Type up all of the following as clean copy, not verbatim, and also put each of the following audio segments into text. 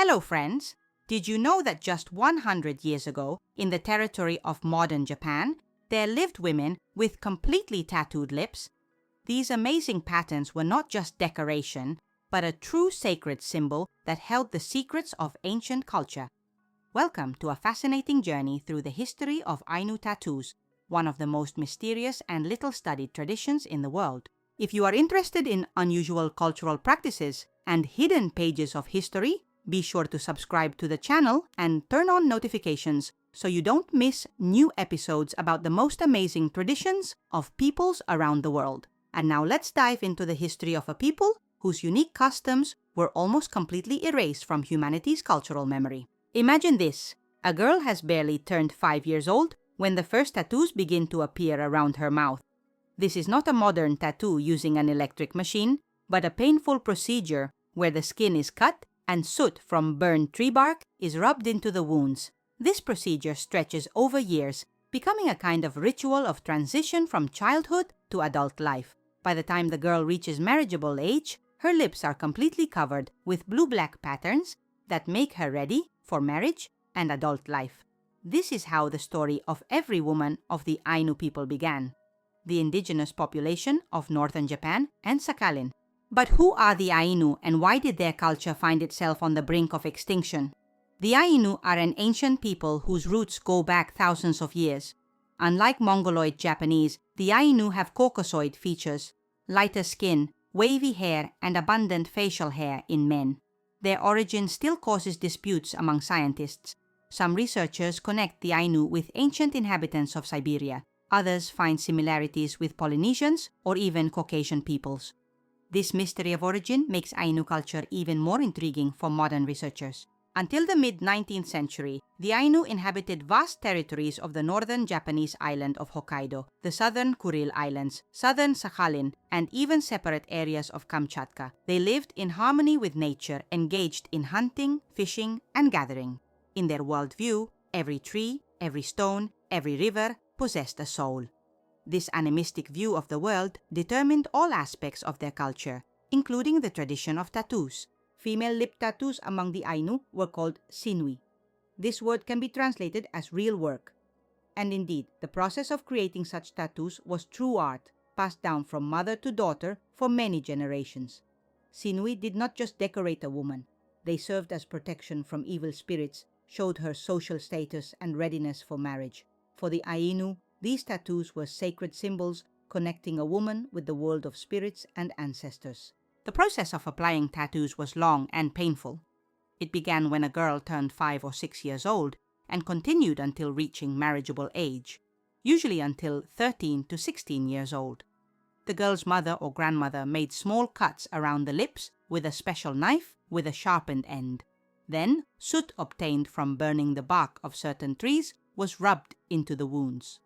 Hello friends! Did you know that just 100 years ago, in the territory of modern Japan, there lived women with completely tattooed lips? These amazing patterns were not just decoration, but a true sacred symbol that held the secrets of ancient culture. Welcome to a fascinating journey through the history of Ainu tattoos, one of the most mysterious and little-studied traditions in the world. If you are interested in unusual cultural practices and hidden pages of history, be sure to subscribe to the channel and turn on notifications so you don't miss new episodes about the most amazing traditions of peoples around the world. And now let's dive into the history of a people whose unique customs were almost completely erased from humanity's cultural memory. Imagine this. A girl has barely turned 5 years old when the first tattoos begin to appear around her mouth. This is not a modern tattoo using an electric machine, but a painful procedure where the skin is cut and soot from burned tree bark is rubbed into the wounds. This procedure stretches over years, becoming a kind of ritual of transition from childhood to adult life. By the time the girl reaches marriageable age, her lips are completely covered with blue-black patterns that make her ready for marriage and adult life. This is how the story of every woman of the Ainu people began, the indigenous population of northern Japan and Sakhalin. But who are the Ainu and why did their culture find itself on the brink of extinction? The Ainu are an ancient people whose roots go back thousands of years. Unlike Mongoloid Japanese, the Ainu have Caucasoid features, lighter skin, wavy hair, and abundant facial hair in men. Their origin still causes disputes among scientists. Some researchers connect the Ainu with ancient inhabitants of Siberia. Others find similarities with Polynesians or even Caucasian peoples. This mystery of origin makes Ainu culture even more intriguing for modern researchers. Until the mid-19th century, the Ainu inhabited vast territories of the northern Japanese island of Hokkaido, the southern Kuril Islands, southern Sakhalin, and even separate areas of Kamchatka. They lived in harmony with nature, engaged in hunting, fishing, and gathering. In their worldview, every tree, every stone, every river possessed a soul. This animistic view of the world determined all aspects of their culture, including the tradition of tattoos. Female lip tattoos among the Ainu were called Sinui. This word can be translated as real work. And indeed, the process of creating such tattoos was true art, passed down from mother to daughter for many generations. Sinui did not just decorate a woman. They served as protection from evil spirits, showed her social status and readiness for marriage. For the Ainu, these tattoos were sacred symbols connecting a woman with the world of spirits and ancestors. The process of applying tattoos was long and painful. It began when a girl turned 5 or 6 years old and continued until reaching marriageable age, usually until 13 to 16 years old. The girl's mother or grandmother made small cuts around the lips with a special knife with a sharpened end. Then, soot obtained from burning the bark of certain trees was rubbed into the wounds.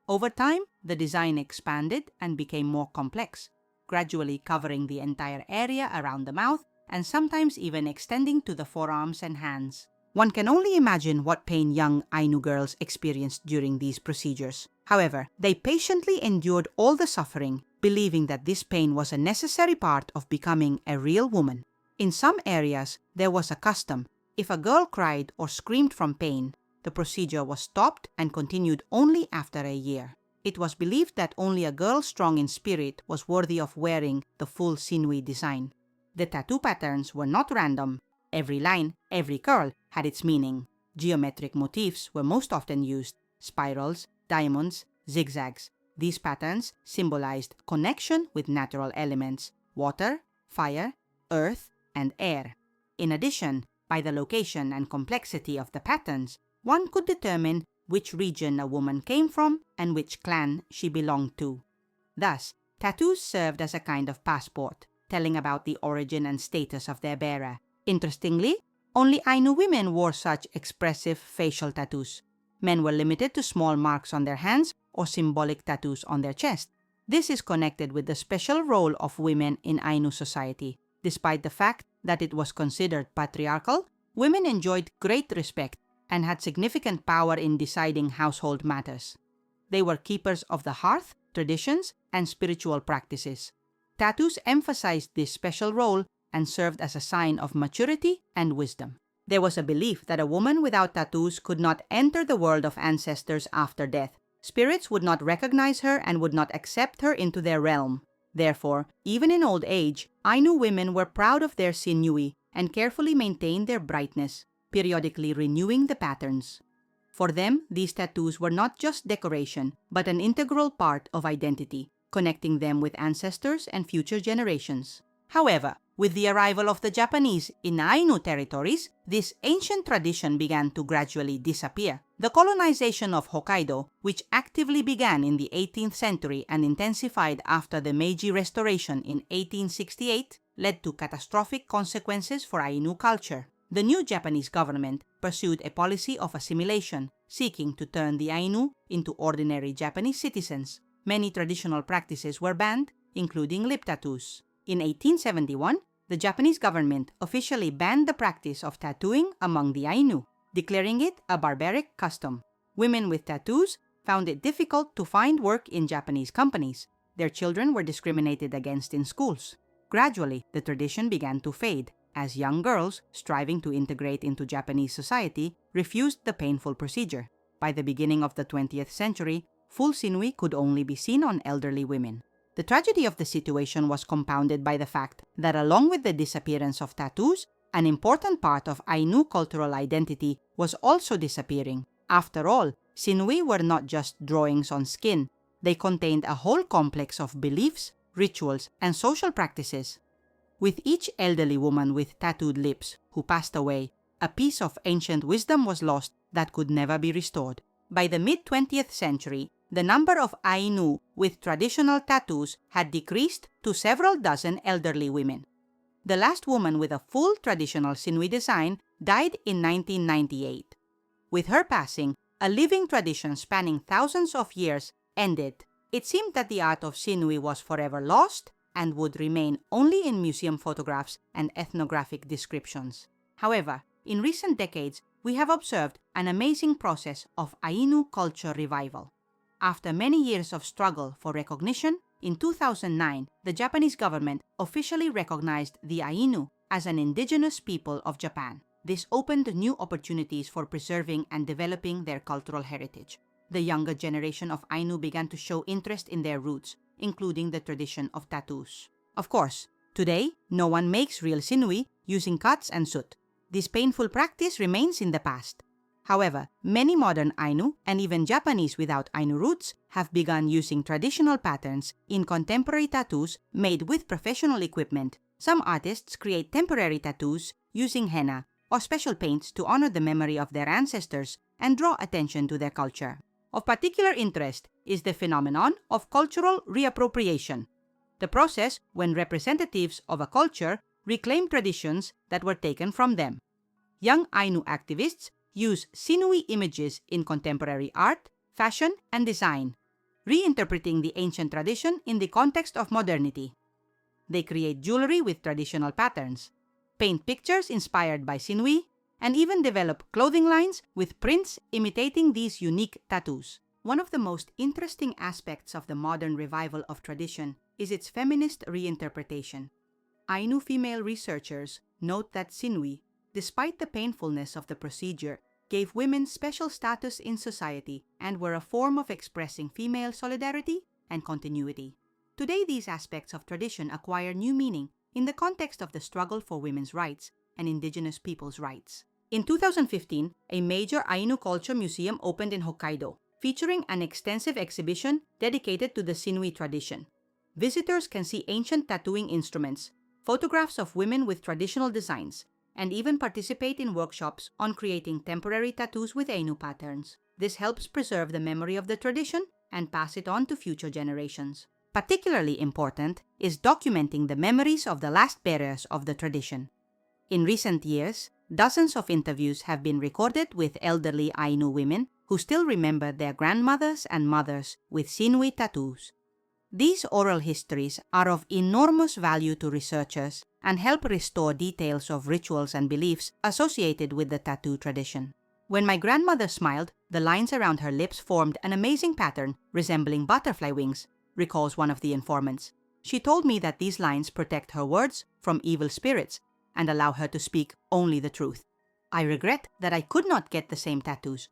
Over time, the design expanded and became more complex, gradually covering the entire area around the mouth and sometimes even extending to the forearms and hands. One can only imagine what pain young Ainu girls experienced during these procedures. However, they patiently endured all the suffering, believing that this pain was a necessary part of becoming a real woman. In some areas, there was a custom. If a girl cried or screamed from pain, the procedure was stopped and continued only after a year. It was believed that only a girl strong in spirit was worthy of wearing the full Sinui design. The tattoo patterns were not random. Every line, every curl had its meaning. Geometric motifs were most often used: spirals, diamonds, zigzags. These patterns symbolized connection with natural elements: water, fire, earth, and air. In addition, by the location and complexity of the patterns, one could determine which region a woman came from and which clan she belonged to. Thus, tattoos served as a kind of passport, telling about the origin and status of their bearer. Interestingly, only Ainu women wore such expressive facial tattoos. Men were limited to small marks on their hands or symbolic tattoos on their chest. This is connected with the special role of women in Ainu society. Despite the fact that it was considered patriarchal, women enjoyed great respect and had significant power in deciding household matters. They were keepers of the hearth, traditions, and spiritual practices. Tattoos emphasized this special role and served as a sign of maturity and wisdom. There was a belief that a woman without tattoos could not enter the world of ancestors after death. Spirits would not recognize her and would not accept her into their realm. Therefore, even in old age, Ainu women were proud of their Sinui and carefully maintained their brightness, periodically renewing the patterns. For them, these tattoos were not just decoration, but an integral part of identity, connecting them with ancestors and future generations. However, with the arrival of the Japanese in Ainu territories, this ancient tradition began to gradually disappear. The colonization of Hokkaido, which actively began in the 18th century and intensified after the Meiji Restoration in 1868, led to catastrophic consequences for Ainu culture. The new Japanese government pursued a policy of assimilation, seeking to turn the Ainu into ordinary Japanese citizens. Many traditional practices were banned, including lip tattoos. In 1871, the Japanese government officially banned the practice of tattooing among the Ainu, declaring it a barbaric custom. Women with tattoos found it difficult to find work in Japanese companies. Their children were discriminated against in schools. Gradually, the tradition began to fade, as young girls, striving to integrate into Japanese society, refused the painful procedure. By the beginning of the 20th century, full Sinui could only be seen on elderly women. The tragedy of the situation was compounded by the fact that along with the disappearance of tattoos, an important part of Ainu cultural identity was also disappearing. After all, Sinui were not just drawings on skin. They contained a whole complex of beliefs, rituals, and social practices. With each elderly woman with tattooed lips who passed away, a piece of ancient wisdom was lost that could never be restored. By the mid-20th century, the number of Ainu with traditional tattoos had decreased to several dozen elderly women. The last woman with a full traditional Sinui design died in 1998. With her passing, a living tradition spanning thousands of years ended. It seemed that the art of Sinui was forever lost and would remain only in museum photographs and ethnographic descriptions. However, in recent decades, we have observed an amazing process of Ainu culture revival. After many years of struggle for recognition, in 2009, the Japanese government officially recognized the Ainu as an indigenous people of Japan. This opened new opportunities for preserving and developing their cultural heritage. The younger generation of Ainu began to show interest in their roots, including the tradition of tattoos. Of course, today, no one makes real Sinui using cuts and soot. This painful practice remains in the past. However, many modern Ainu and even Japanese without Ainu roots have begun using traditional patterns in contemporary tattoos made with professional equipment. Some artists create temporary tattoos using henna or special paints to honor the memory of their ancestors and draw attention to their culture. Of particular interest is the phenomenon of cultural reappropriation, the process when representatives of a culture reclaim traditions that were taken from them. Young Ainu activists use Sinui images in contemporary art, fashion, and design, reinterpreting the ancient tradition in the context of modernity. They create jewelry with traditional patterns, paint pictures inspired by Sinui, and even develop clothing lines with prints imitating these unique tattoos. One of the most interesting aspects of the modern revival of tradition is its feminist reinterpretation. Ainu female researchers note that Sinui, despite the painfulness of the procedure, gave women special status in society and were a form of expressing female solidarity and continuity. Today, these aspects of tradition acquire new meaning in the context of the struggle for women's rights and indigenous peoples' rights. In 2015, a major Ainu culture museum opened in Hokkaido, featuring an extensive exhibition dedicated to the Sinui tradition. Visitors can see ancient tattooing instruments, photographs of women with traditional designs, and even participate in workshops on creating temporary tattoos with Ainu patterns. This helps preserve the memory of the tradition and pass it on to future generations. Particularly important is documenting the memories of the last bearers of the tradition. In recent years, dozens of interviews have been recorded with elderly Ainu women who still remember their grandmothers and mothers with Sinui tattoos. These oral histories are of enormous value to researchers and help restore details of rituals and beliefs associated with the tattoo tradition. When my grandmother smiled, the lines around her lips formed an amazing pattern resembling butterfly wings, recalls one of the informants. She told me that these lines protect her words from evil spirits and allow her to speak only the truth. I regret that I could not get the same tattoos.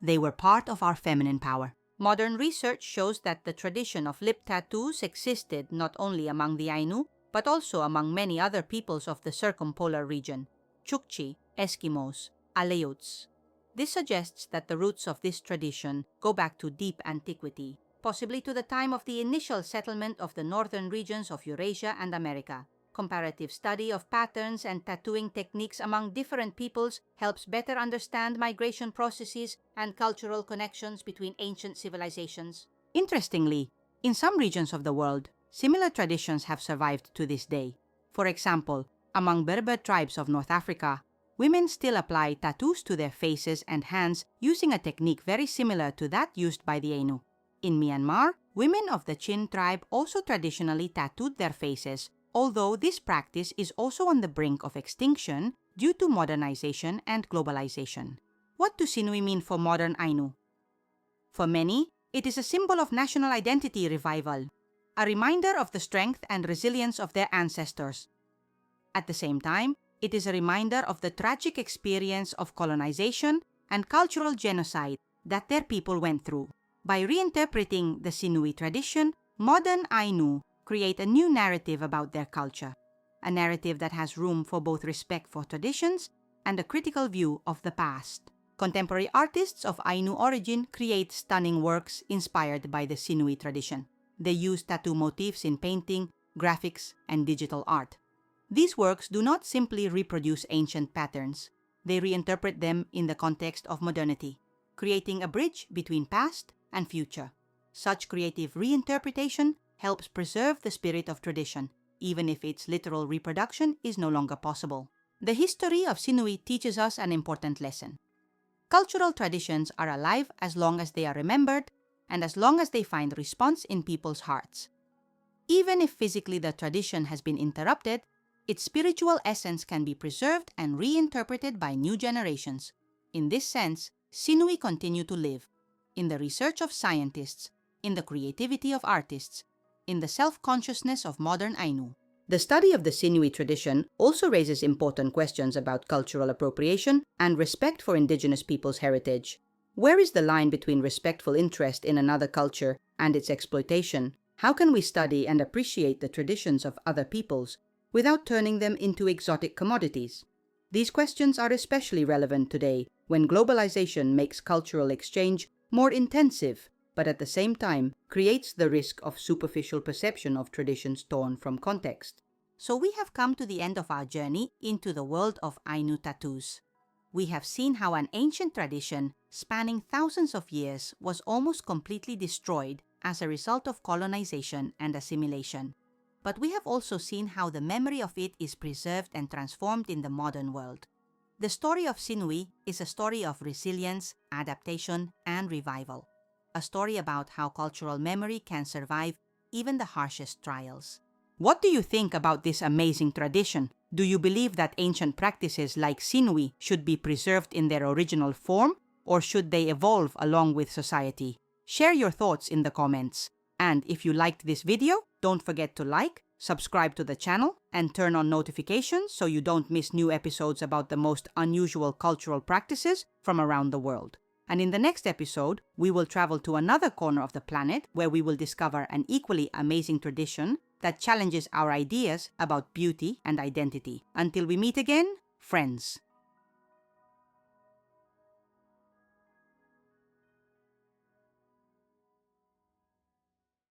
They were part of our feminine power. Modern research shows that the tradition of lip tattoos existed not only among the Ainu, but also among many other peoples of the circumpolar region, Chukchi, Eskimos, Aleuts. This suggests that the roots of this tradition go back to deep antiquity, possibly to the time of the initial settlement of the northern regions of Eurasia and America. Comparative study of patterns and tattooing techniques among different peoples helps better understand migration processes and cultural connections between ancient civilizations. Interestingly, in some regions of the world, similar traditions have survived to this day. For example, among Berber tribes of North Africa, women still apply tattoos to their faces and hands using a technique very similar to that used by the Ainu. In Myanmar, women of the Chin tribe also traditionally tattooed their faces, although this practice is also on the brink of extinction due to modernization and globalization. What do Sinui mean for modern Ainu? For many, it is a symbol of national identity revival, a reminder of the strength and resilience of their ancestors. At the same time, it is a reminder of the tragic experience of colonization and cultural genocide that their people went through. By reinterpreting the Sinui tradition, modern Ainu create a new narrative about their culture, a narrative that has room for both respect for traditions and a critical view of the past. Contemporary artists of Ainu origin create stunning works inspired by the Sinui tradition. They use tattoo motifs in painting, graphics, and digital art. These works do not simply reproduce ancient patterns. They reinterpret them in the context of modernity, creating a bridge between past and future. Such creative reinterpretation helps preserve the spirit of tradition, even if its literal reproduction is no longer possible. The history of Sinui teaches us an important lesson. Cultural traditions are alive as long as they are remembered and as long as they find response in people's hearts. Even if physically the tradition has been interrupted, its spiritual essence can be preserved and reinterpreted by new generations. In this sense, Sinui continue to live in the research of scientists, in the creativity of artists, in the self-consciousness of modern Ainu. The study of the Sinui tradition also raises important questions about cultural appropriation and respect for indigenous peoples' heritage. Where is the line between respectful interest in another culture and its exploitation? How can we study and appreciate the traditions of other peoples without turning them into exotic commodities? These questions are especially relevant today when globalization makes cultural exchange more intensive, but at the same time creates the risk of superficial perception of traditions torn from context. So we have come to the end of our journey into the world of Ainu tattoos. We have seen how an ancient tradition spanning thousands of years was almost completely destroyed as a result of colonization and assimilation. But we have also seen how the memory of it is preserved and transformed in the modern world. The story of Sinui is a story of resilience, adaptation, and revival. A story about how cultural memory can survive even the harshest trials. What do you think about this amazing tradition? Do you believe that ancient practices like Sinui should be preserved in their original form, or should they evolve along with society? Share your thoughts in the comments. And if you liked this video, don't forget to like, subscribe to the channel, and turn on notifications so you don't miss new episodes about the most unusual cultural practices from around the world. And in the next episode, we will travel to another corner of the planet where we will discover an equally amazing tradition that challenges our ideas about beauty and identity. Until we meet again, friends.